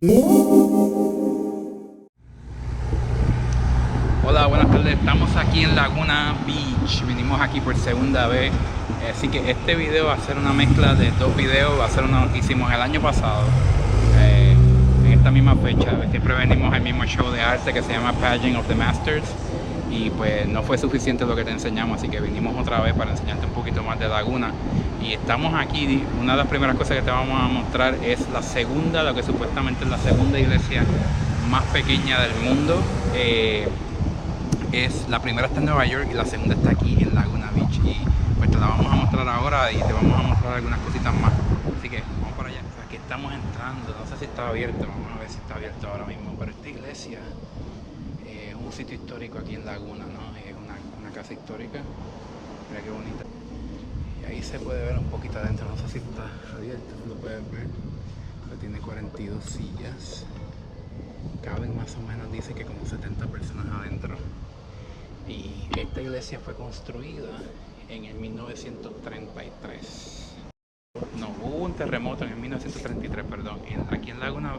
Hola, buenas tardes. Estamos aquí en Laguna Beach. Vinimos aquí por segunda vez. Así que este video va a ser una mezcla de dos videos. Va a ser uno que hicimos el año pasado, en esta misma fecha. Siempre venimos al mismo show de arte que se llama Pageant of the Masters. Y pues no fue suficiente lo que te enseñamos, así que vinimos otra vez para enseñarte un poquito más de Laguna. Y estamos aquí. Una de las primeras cosas que te vamos a mostrar es la segunda, lo que supuestamente es la segunda iglesia más pequeña del mundo. La primera está en Nueva York y la segunda está aquí en Laguna Beach. Y pues te la vamos a mostrar ahora y te vamos a mostrar algunas cositas más. Así que vamos para allá. Aquí estamos entrando, no sé si está abierto, vamos a ver si está abierto ahora mismo. Pero esta iglesia es un sitio histórico aquí en Laguna, ¿no? Es una casa histórica. Mira qué bonita. Y ahí se puede ver un poquito adentro, no sé si está abierto, lo puedes ver. Pero tiene 42 sillas. Caben más o menos, dice que como 70 personas adentro. Y esta iglesia fue construida en el 1933. No, hubo un terremoto en el 1933, perdón, aquí en Laguna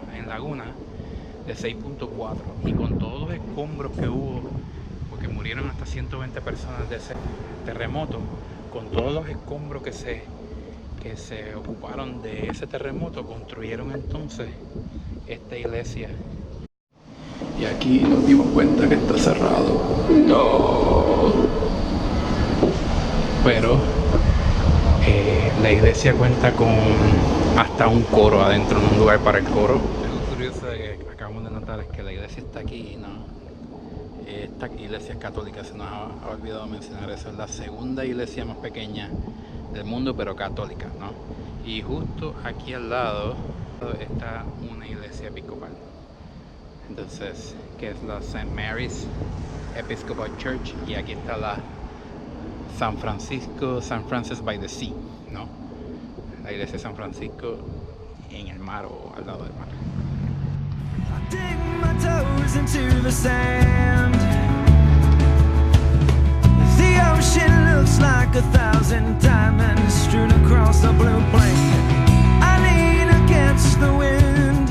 de 6.4. Y con todos los escombros que hubo, porque murieron hasta 120 personas de ese terremoto, con todos los escombros que se ocuparon de ese terremoto, construyeron entonces esta iglesia. Y aquí nos dimos cuenta que está cerrado. No. Pero la iglesia cuenta con hasta un coro adentro, en un lugar para el coro. Algo curioso que acabamos de notar es que la iglesia está aquí, ¿no? Esta iglesia es católica, se nos ha olvidado mencionar eso. Es la segunda iglesia más pequeña del mundo, pero católica, ¿no? Y justo aquí al lado está una iglesia episcopal. Entonces, que es la St. Mary's Episcopal Church, y aquí está la San Francis by the Sea, ¿no? La iglesia de San Francisco en el mar o al lado del mar. I dig my toes into the sand. The ocean looks like 1,000 diamonds strewn across a blue blanket. I lean against the wind,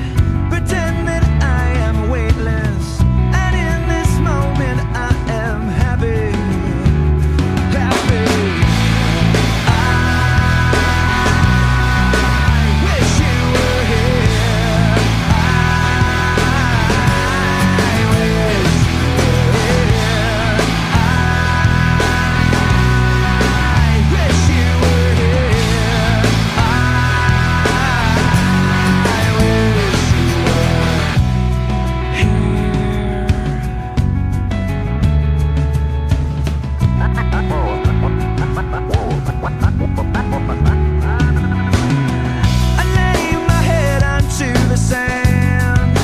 pretend that I am weightless, and in this moment I am happy, happy. I wish you were here. I wish you were here. I wish you were here. I wish you I lay my head onto the sand.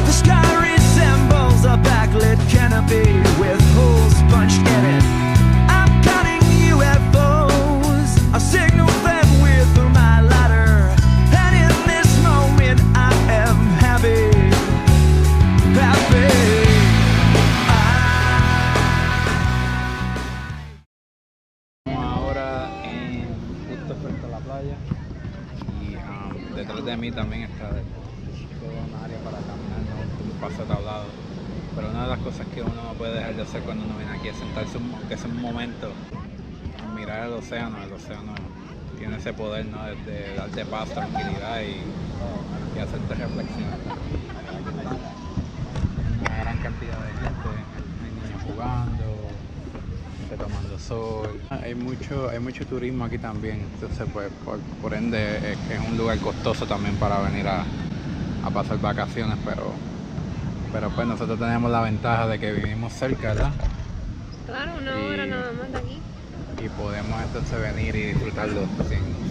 The sky resembles a backlit canopy with holes punched in it. I'm counting UFOs. I'll signal them with my ladder. And in this moment I am happy, happy. Ahora justo frente a la playa, y detrás de mí también está toda una área para caminar, ¿no? Un paso tablado. Pero una de las cosas que uno no puede dejar de hacer cuando uno viene aquí es sentarse, aunque sea un momento, a mirar el océano. El océano tiene ese poder, ¿no? De darte paz, tranquilidad y hacerte reflexionar. Una gran cantidad de gente, hay niños jugando, gente tomando sol. Hay mucho turismo aquí también, entonces pues por ende es un lugar costoso también para venir a pasar vacaciones, pero pues nosotros tenemos la ventaja de que vivimos cerca, ¿verdad? Claro, una hora nada más de aquí. Y podemos entonces venir y disfrutarlo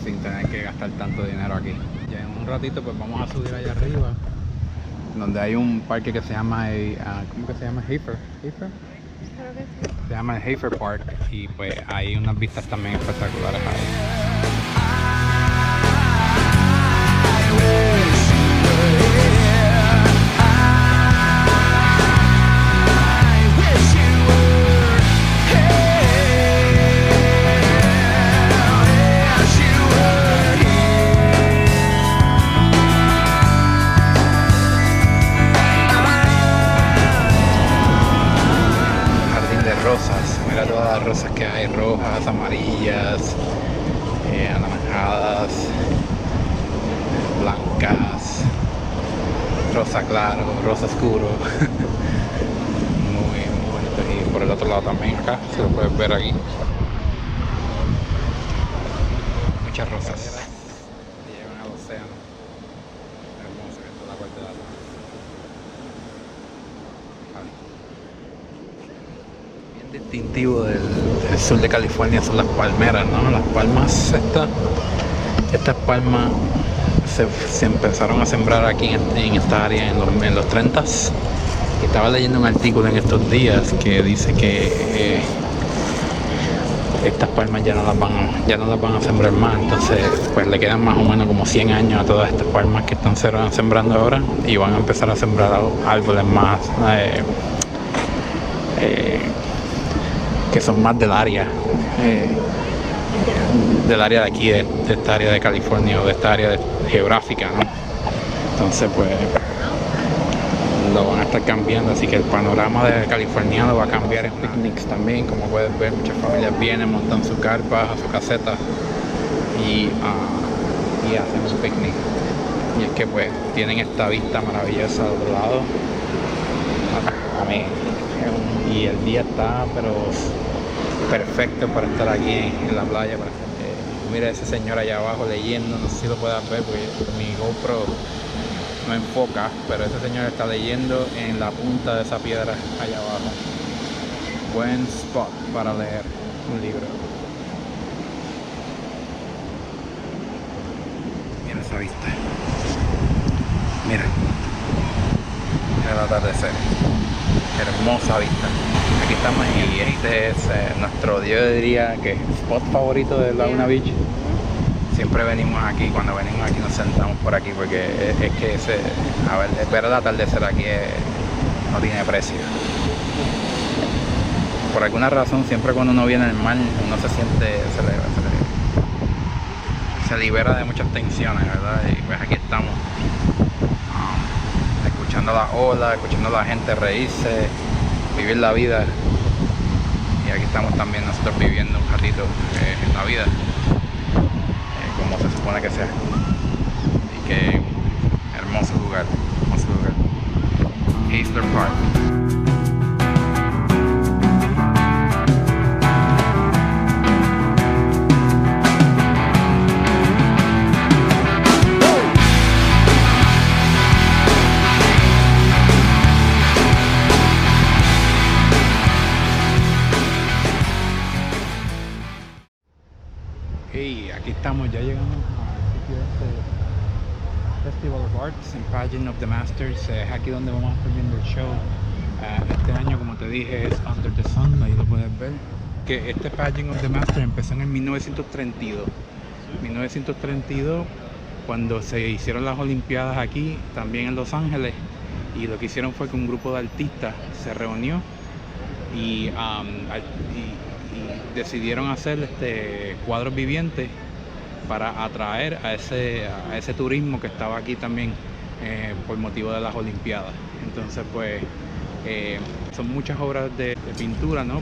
sin tener que gastar tanto dinero aquí. Ya en un ratito pues vamos a subir allá arriba, donde hay un parque que se llama, ¿cómo que se llama? Heifer. Creo que sí. Se llama el Heifer Park, y pues hay unas vistas también espectaculares ahí. cantidad de rosas que hay, rojas, amarillas, anaranjadas, blancas, rosa claro, rosa oscuro. Muy bonito. Y por el otro lado también acá, se lo puedes ver aquí. Muchas rosas. Llevan al océano. Hermoso que está la parte de atrás. Bien distintivo del sur de California son las palmeras, ¿no? Las palmas estas palmas se empezaron a sembrar aquí en esta área en los 30s. Y estaba leyendo un artículo en estos días que dice que estas palmas ya no las van a sembrar más, entonces pues le quedan más o menos como 100 años a todas estas palmas que están sembrando ahora, y van a empezar a sembrar árboles más que son más del área de aquí, de esta área de California o de esta área geográfica, ¿no? Entonces pues lo van a estar cambiando, así que el panorama de californiano va a cambiar. En picnics también, como puedes ver, muchas familias vienen, montan sus carpas o su caseta y hacen un picnic. Y es que pues tienen esta vista maravillosa al otro lado. Y el día está pero perfecto para estar aquí en la playa. Mira ese señor allá abajo leyendo, no sé si lo puedas ver porque mi GoPro no enfoca, pero ese señor está leyendo en la punta de esa piedra allá abajo. Buen spot para leer un libro. Mira esa vista. Mira el atardecer. Hermosa vista. Aquí estamos y este es nuestro, yo diría que spot favorito de Laguna Beach. Siempre venimos aquí, cuando venimos aquí nos sentamos por aquí porque es que ver el atardecer aquí no tiene precio. Por alguna razón siempre cuando uno viene al mar uno se siente, se libera de muchas tensiones, ¿verdad? Y pues aquí estamos escuchando las olas, escuchando a la gente reírse, vivir la vida. Y aquí estamos también nosotros viviendo un ratito en la vida. Como se supone que sea. Y que hermoso lugar, Haysler Park. Y aquí estamos, ya llegamos al sitio de Festival of Arts and Pageant of the Masters. Es aquí donde vamos a estar viendo el show. Este año, como te dije, es Under the Sun, ahí lo puedes ver. Que este Pageant of the Masters empezó en el 1932. 1932, cuando se hicieron las Olimpiadas aquí, también en Los Ángeles. Y lo que hicieron fue que un grupo de artistas se reunió y decidieron hacer cuadros vivientes para atraer a ese turismo que estaba aquí también por motivo de las Olimpiadas. Entonces pues son muchas obras de pintura, ¿no?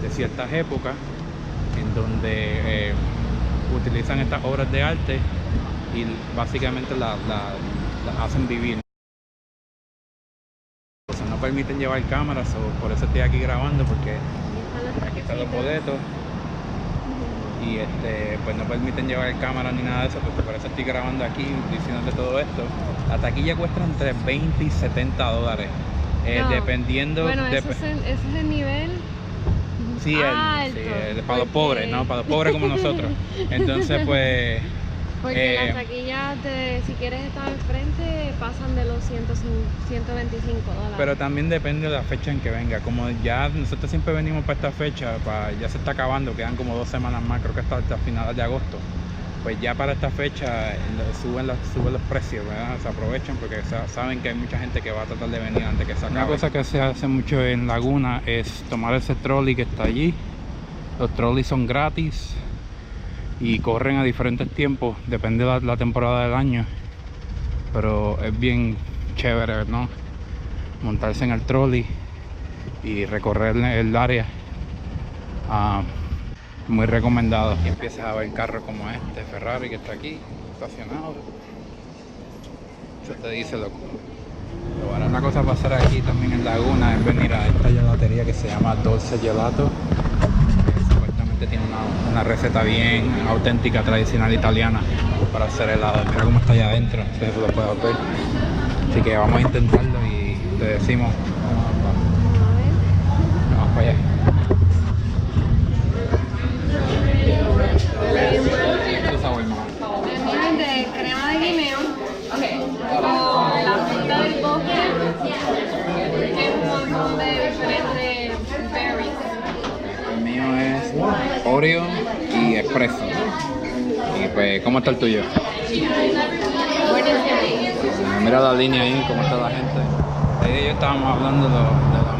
De ciertas épocas en donde utilizan estas obras de arte y básicamente las hacen vivir. No permiten llevar cámaras, por eso estoy aquí grabando, porque aquí están los boletos y pues no permiten llevar cámara ni nada de eso, porque por eso estoy grabando aquí diciéndote todo esto. La taquilla cuesta entre $20 y $70, dependiendo. Bueno, ese es el nivel. Sí, para los pobres, ¿no? Para los pobres como nosotros. Entonces pues porque las taquillas si quieres estar al frente pasan de los $125. Pero también depende de la fecha en que venga. Como ya nosotros siempre venimos para esta fecha, ya se está acabando, quedan como 2 semanas más, creo que hasta finales de agosto. Pues ya para esta fecha suben los precios, ¿verdad? Se aprovechan porque saben que hay mucha gente que va a tratar de venir antes que se acabe. Una cosa que se hace mucho en Laguna es tomar ese trolley que está allí. Los trolleys son gratis y corren a diferentes tiempos, depende de la temporada del año, pero es bien chévere, ¿no? Montarse en el trolley y recorrer el área Muy recomendado. Y empiezas a ver carros como este, Ferrari que está aquí, estacionado. Eso te dice loco. Pero bueno, una cosa para hacer aquí también en Laguna es venir a esta gelatería que se llama Dolce Gelato. Que supuestamente tiene una receta bien auténtica, tradicional italiana para hacer helado. Mira cómo está allá adentro, no sé si lo puedes ver. Así que vamos a intentarlo y te decimos. Vamos para allá. ¿Qué sabor, mamá? El mío es de crema de guineo con la fruta del bosque, que es un montón de diferentes berries. El mío es Oreo y espresso. Y pues, ¿cómo está el tuyo? Buenísimo. Mira la línea ahí, cómo está la gente. Ahí y yo estábamos hablando de lo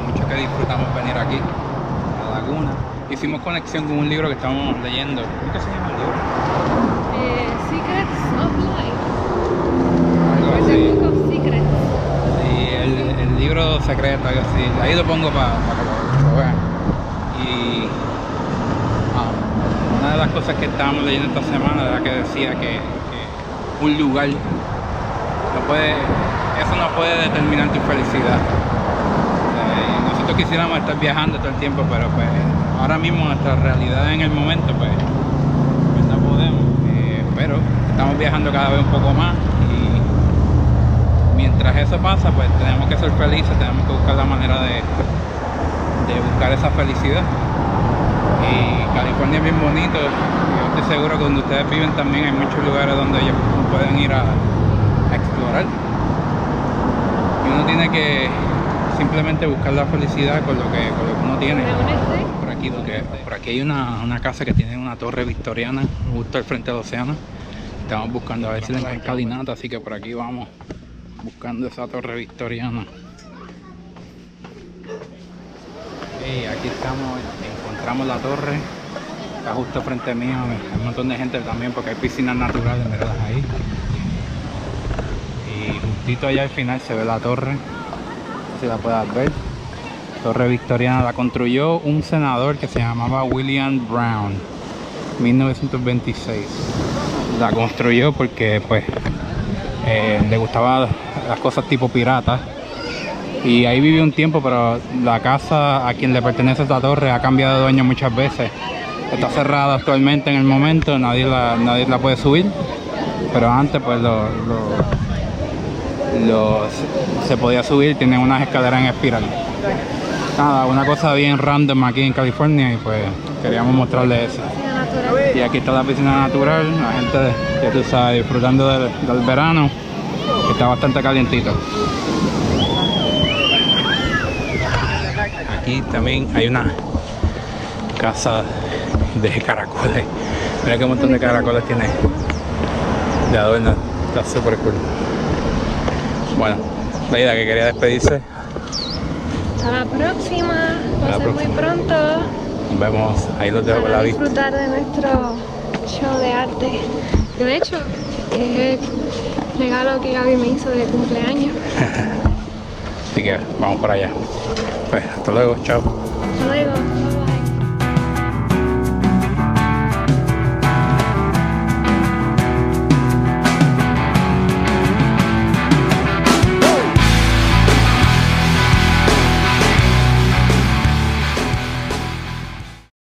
mucho que disfrutamos venir aquí, a la Laguna. Hicimos conexión con un libro que estábamos leyendo. ¿Qué se llama el libro? Secrets of Algo Life. así. The Book of Secrets. Sí, el libro secreto, algo así. Ahí lo pongo para que lo vean. Y una de las cosas que estábamos leyendo esta semana era que decía que un lugar eso no puede determinar tu felicidad. Nosotros quisiéramos estar viajando todo el tiempo, pero pues ahora mismo nuestra realidad en el momento pues no podemos. Pero estamos viajando cada vez un poco más y mientras eso pasa pues tenemos que ser felices, tenemos que buscar la manera de buscar esa felicidad. Y California es bien bonito. Yo estoy seguro que donde ustedes viven también hay muchos lugares donde ellos pueden ir a explorar. Y uno tiene que simplemente buscar la felicidad con lo que uno tiene. Por aquí hay una casa que tiene una torre victoriana justo al frente del océano. Estamos buscando a ver si la encontramos en Calinata, así que por aquí vamos buscando esa torre victoriana. Y aquí estamos, encontramos la torre, está justo frente mío, hay un montón de gente también porque hay piscinas naturales, ¿verdad? Ahí. Y justito allá al final se ve la torre, si la puedes ver. Torre victoriana la construyó un senador que se llamaba William Brown, 1926. La construyó porque pues le gustaban las cosas tipo piratas. Y ahí vivió un tiempo, pero la casa a quien le pertenece esta torre ha cambiado de dueño muchas veces. Está cerrada actualmente en el momento, nadie la puede subir. Pero antes pues se podía subir, tiene unas escaleras en espiral. Nada, una cosa bien random aquí en California y pues queríamos mostrarles eso. Y aquí está la piscina natural, la gente que tú sabes disfrutando del verano, que está bastante calientito. Aquí también hay una casa de caracoles. Mira qué montón de caracoles tiene de adorno. Está súper cool. Bueno, la idea que quería despedirse. Hasta la próxima. Va a ser muy pronto. Nos vemos. Ahí los dejo con la Para vista. disfrutar de nuestro show de arte. Que de hecho es el regalo que Gaby me hizo de cumpleaños. Así que vamos para allá. Pues hasta luego. Chao. Hasta luego.